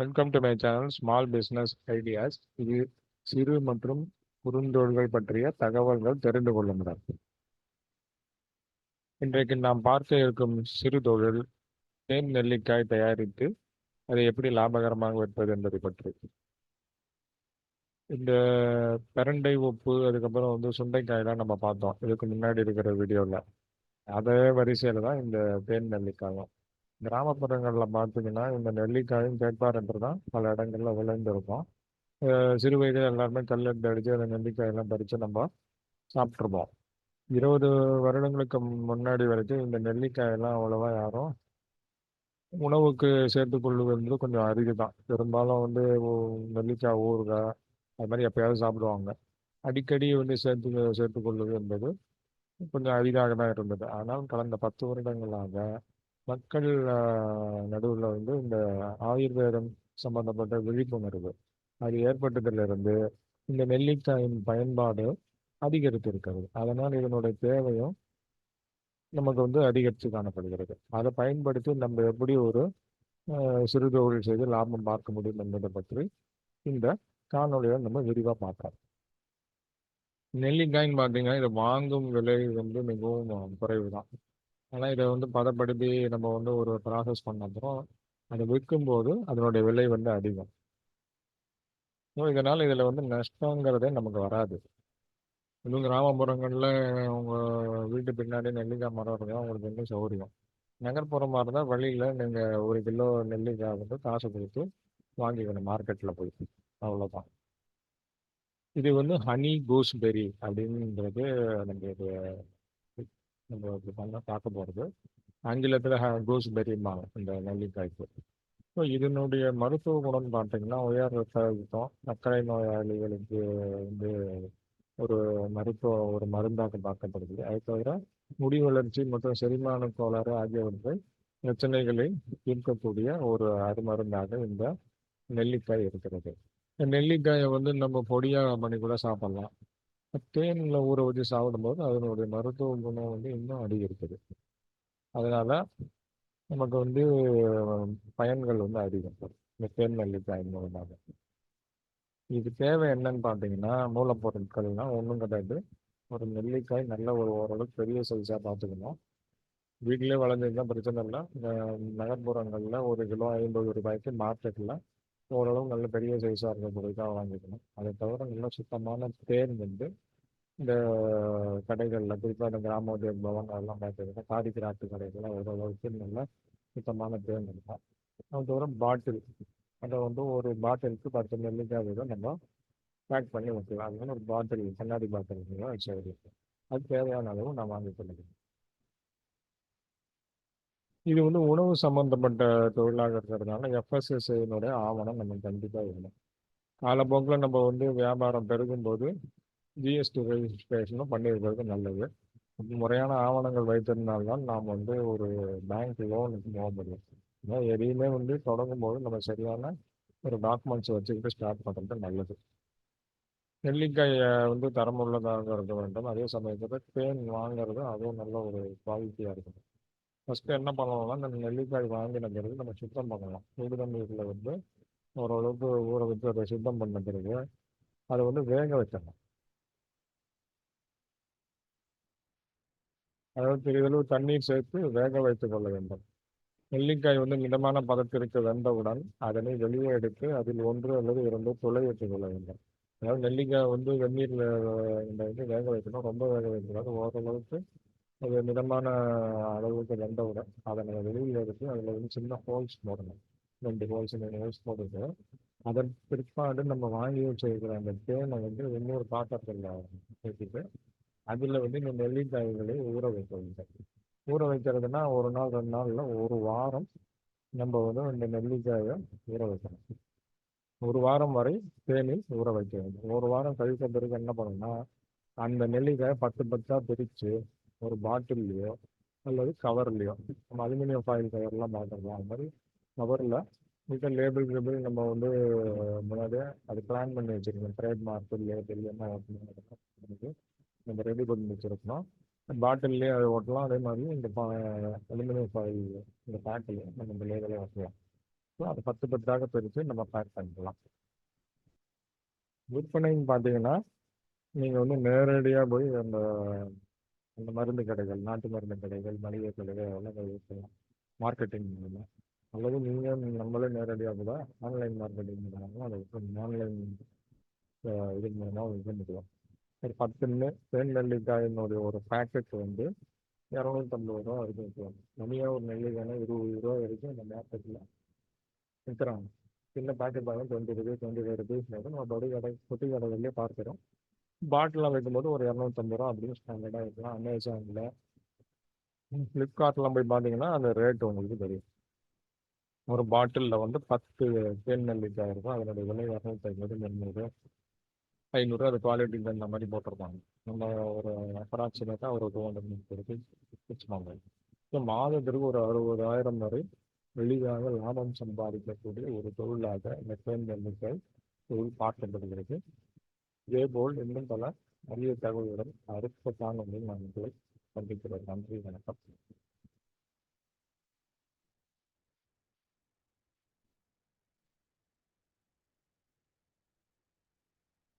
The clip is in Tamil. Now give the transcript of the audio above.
Welcome to my channel small business ideas. இது சிறு மற்றும் குறுந்தொழில்கள் பற்றிய தகவல்கள் தெரிந்து கொள்ளும் இடம். இன்றைக்கு நாம் பார்க்க இருக்கும் சிறு தொழில் தேன் நெல்லிக்காய் தயாரித்து அதை எப்படி லாபகரமாக விற்பது என்பதை பற்றி. இந்த பிரண்டை உப்பு, அதுக்கப்புறம் சுண்டைக்காயெல்லாம் நம்ம பார்த்தோம் இதுக்கு முன்னாடி இருக்கிற வீடியோவில். அதே வரிசையில் தான் இந்த தேன் நெல்லிக்காயும். கிராமப்புறங்களில் பார்த்தீங்கன்னா இந்த நெல்லிக்காயும் கேட்பார் தான் பல இடங்களில் விளைந்திருக்கும். சிறு வயதில் எல்லாருமே கல் எடுத்து அடித்து அந்த நெல்லிக்காயெல்லாம் பறித்து நம்ம சாப்பிட்ருப்போம். 20 வருடங்களுக்கு முன்னாடி வரைக்கும் இந்த நெல்லிக்காயெல்லாம் அவ்வளோவா யாரும் உணவுக்கு சேர்த்துக்கொள்வது கொஞ்சம் அரிது தான். பெரும்பாலும் நெல்லிக்காய் ஊறுகாய் அது மாதிரி எப்பயாவது சாப்பிடுவாங்க. அடிக்கடி சேர்த்துக்கொள்வது என்பது கொஞ்சம் அரிதாக தான் இருந்தது. ஆனால் கடந்த 10 வருடங்களாக மக்கள் நடுவில் இந்த ஆயுர்வேதம் சம்பந்தப்பட்ட விழிப்புணர்வு அது ஏற்பட்டதிலிருந்து இந்த நெல்லிக்காயின் பயன்பாடு அதிகரித்திருக்கிறது. அதனால் இதனுடைய தேவையும் நமக்கு அதிகரித்து காணப்படுகிறது. அதை பயன்படுத்தி நம்ம எப்படி ஒரு சிறு தொழில் செய்து லாபம் பார்க்க முடியும் என்பதை பற்றி இந்த காணொலியை நம்ம விரிவாக பார்க்கலாம். நெல்லிக்காயின்னு பார்த்தீங்கன்னா இதை வாங்கும் விலை மிகவும் குறைவு தான். ஆனால் இதை பதப்படுத்தி நம்ம ஒரு ப்ராசஸ் பண்ண அப்புறம் அதை விற்கும்போது அதனுடைய விலை அதிகம். ஸோ இதனால் இதில் நஷ்டங்கிறதே நமக்கு வராது. இன்னும் கிராமப்புறங்களில் உங்கள் வீட்டு பின்னாடி நெல்லிக்காய் மரம் இருந்தால் உங்களுக்கு இன்னும் சௌகரியம். நகர்ப்புறமாக இருந்தால் வழியில் நீங்கள் 1 கிலோ நெல்லிக்காய் காசு கொடுத்து வாங்கிக்கணும் மார்க்கெட்டில் போய். அவ்வளோதான். இது ஹனி கூஸ்பெரி அப்படின்றது நம்மளுக்கு நம்ம பண்ண பார்க்க போகிறது. ஆங்கிலத்தில் கூஸ்பெரிம்பாங்க இந்த நெல்லிக்காய்க்கு. ஸோ இதனுடைய மருத்துவ குணம்னு பார்த்தீங்கன்னா உயர் ரத்த அழுத்தம், சர்க்கரை நோயாளிகளுக்கு ஒரு ஒரு மருந்தாக பார்க்கப்படுது. அது தவிர முடி வளர்ச்சி மற்றும் செரிமான கோளாறு ஆகியவற்றை பிரச்சனைகளை தீர்க்கக்கூடிய ஒரு அருமருந்தாக இந்த நெல்லிக்காய் இருக்கிறது. இந்த நெல்லிக்காயை நம்ம பொடியாக பண்ணி கூட சாப்பிடலாம். தேனில் ஊற வச்சு சாப்பிடும்போது அதனுடைய மருத்துவ குணம் இன்னும் அதிகரிக்குது. அதனால நமக்கு பயன்கள் அதிகம் இந்த தேன் நெல்லிக்காய் மூலமாக. இது தேவை என்னன்னு பார்த்தீங்கன்னா மூலப்பொருட்கள்லாம் ஒன்றும் கிடையாது. ஒரு நெல்லிக்காய் நல்ல ஓரளவுக்கு பெரிய சைஸாக பார்த்துக்கணும். வீட்டிலே வளர்ந்துருந்தா பிரச்சனை இல்லை. நகர்ப்புறங்களில் 1 கிலோ 50 ரூபாய்க்கு மார்க்கெட்டில் ஓரளவு நல்ல பெரிய சைஸாக இருக்க பொருட்கள் வாங்கிக்கணும். அதை தவிர நல்ல சுத்தமான தேன் இந்த கடைகளில் குறிப்பாக இந்த கிராம உதவி பவன் அதெல்லாம் பார்த்தீங்கன்னா காடி கிராட்டு கடைகள்லாம் ஓரளவுக்கு நல்ல சுத்தமான தேன் இருக்கும். அது தவிர பாட்டில் அதை ஒரு பாட்டிலுக்கு 10 நெல்லிக்காய் வீதம் நம்ம பேக் பண்ணி வைக்கலாம். அதனால ஒரு பாட்டில் கண்ணாடி பாட்டில் வச்சு அது தேவையான அளவு நான் வாங்கி கொள்ளுகிறேன். இது உணவு சம்பந்தப்பட்ட தொழிலாக இருக்கிறதுனால எஃப்எஸ்எஸ்ஐனுடைய ஆவணம் நம்ம கண்டிப்பாக இருக்கணும். காலப்போக்கில் நம்ம வியாபாரம் பெருகும்போது ஜிஎஸ்டி ரெஜிஸ்ட்ரேஷனும் பண்ணியிருக்கிறது நல்லது. முறையான ஆவணங்கள் வைத்திருந்தால்தான் நாம் ஒரு பேங்க் லோனுக்கு போக முடியும். எதையுமே தொடங்கும் போது நம்ம சரியான ஒரு டாக்குமெண்ட்ஸ் வச்சுக்கிட்டு ஸ்டார்ட் பண்ணுறது நல்லது. நெல்லிக்காயை தரம் உள்ளதாக இருக்க வேண்டும். அதே சமயத்தில் தேன் வாங்குறது அதுவும் நல்ல ஒரு குவாலிட்டியாக இருக்கணும். ஃபஸ்ட்டு என்ன பண்ணலாம்னா இந்த நெல்லிக்காய் வாங்கின பிறகு நம்ம சுத்தம் பண்ணலாம். சுடு தண்ணீரில் ஓரளவுக்கு ஊற வச்சு அதை சுத்தம் பண்ண பிறகு அதை வேக வைக்கணும். அதாவது பெரிதளவு தண்ணீர் சேர்த்து வேக வைத்துக் கொள்ள வேண்டும். நெல்லிக்காய் மிதமான பதத்திற்கு வெந்தவுடன் அதனை வெளியே எடுத்து அதில் 1 அல்லது 2 துளை வைத்துக் கொள்ள வேண்டும். அதாவது நெல்லிக்காய் வெந்நீரில் இந்த வேக வைக்கணும். ரொம்ப வேக வைக்கக்கூடாது. ஓரளவுக்கு அது மிதமான அளவுக்கு வெந்தவுடன் அதை நம்ம வெளியில் எடுத்து அதில் சின்ன ஹோல்ஸ் போடணும். 2 ஹோல்ஸ் 3 ஹோல்ஸ் போட்டுட்டு அதன் பிற்பாடு நம்ம வாங்கி வச்சிருக்கிற அந்த தேனை இன்னொரு பாத்திரத்தில் ஊற்றிட்டு அதில் இந்த நெல்லிக்காய்களை ஊற வைக்க வேண்டும். ஊற வைக்கிறதுனா 1 நாள் 2 நாளில் 1 வாரம் நம்ம இந்த நெல்லிக்காயை ஊற வைக்கணும். 1 வாரம் வரை தேனில் ஊற வைக்க வேண்டும். 1 வாரம் கழித்த பிறகு என்ன பண்ணணும்னா அந்த நெல்லிக்காயை 10 10ஆக பிரித்து ஒரு பாட்டில்லையோ அல்லது கவர்லையோ, நம்ம அலுமினியம் ஃபாயில் கவர்லாம் பார்த்துருக்கோம். அது மாதிரி கவரில் லேபிள் நம்ம முன்னாடியே அது பிளான் பண்ணி வச்சுருக்கோம். ட்ரேட்மார்க் லேபிள் என்ன ஓட்டணும் நம்ம ரெடி பண்ணி வச்சுருக்கணும். பாட்டில்லே அதை ஓட்டலாம். அதே மாதிரி இந்த அலுமினியம் ஃபாயில் இந்த பேக்கில் நம்ம இந்த லேபிளே ஓட்டலாம். ஸோ அதை 10 10ஆக பிரித்து நம்ம பேக் பண்ணிக்கலாம். விற்பனைன்னு பார்த்தீங்கன்னா நீங்கள் வந்து நேரடியாக போய் அந்த அந்த மருந்து கடைகள், நாட்டு மருந்து கடைகள், மளிகை கடைகள் அதெல்லாம் போய் விற்கலாம் மார்க்கெட்டிங் மூலமாக. அல்லது நீங்கள் நம்மளே நேரடியாக கூட ஆன்லைன் மார்க்கெட்டிங் மூலமாக அதை ஆன்லைன் இது மூலமாக விற்க முடியும். ஒரு 10 தேன் நெல்லிக்காயினுடைய ஒரு பேக்கெட் வந்து 250 ரூபா வரைக்கும் விற்கலாம். தனியாக ஒரு நெல்லிக்காய்னா 20 ரூபா வரைக்கும் இந்த மார்க்கெட்டில் விற்கிறாங்க. சின்ன பேக்கெட் பாருங்க 20 ருபீஸ் 25 ருபீஸ் நம்ம பொடி கடை பொட்டி கடைகள்லேயே பார்க்குறோம். பாட்டிலாம் வைக்கும்போது ஒரு 250 ரூபா அப்படின்னு ஸ்டாண்டர்டாக இருக்கலாம். அமேசானில், ஃப்ளிப்கார்ட்லாம் போய் பார்த்தீங்கன்னா அந்த ரேட் உங்களுக்கு தெரியும். ஒரு பாட்டிலில் வந்து 10 தேன் நெல்லிக்காய் இருக்கும். அதனுடைய விலை 250 300 500 அது குவாலிட்டிக்கு தகுந்த மாதிரி போட்டிருப்பாங்க. நம்ம ஒரு அப்ராக்சிமேட்டாக ஒரு 200 ருபீஸ் வச்சுக்கோங்க. ஸோ மாதத்திற்கு ஒரு 60,000 வரை எளிதாக லாபம் சம்பாதிக்கக்கூடிய ஒரு தொழிலாக இந்த தேன் நெல்லிக்காய் தொழில் பார்க்கப்படுகிறது. இதேபோல் இன்னும் பல அரிய தகவல்களுடன் அடுத்த காணொலியில் நான் உங்களை சந்திக்கிறேன். நன்றி, வணக்கம்.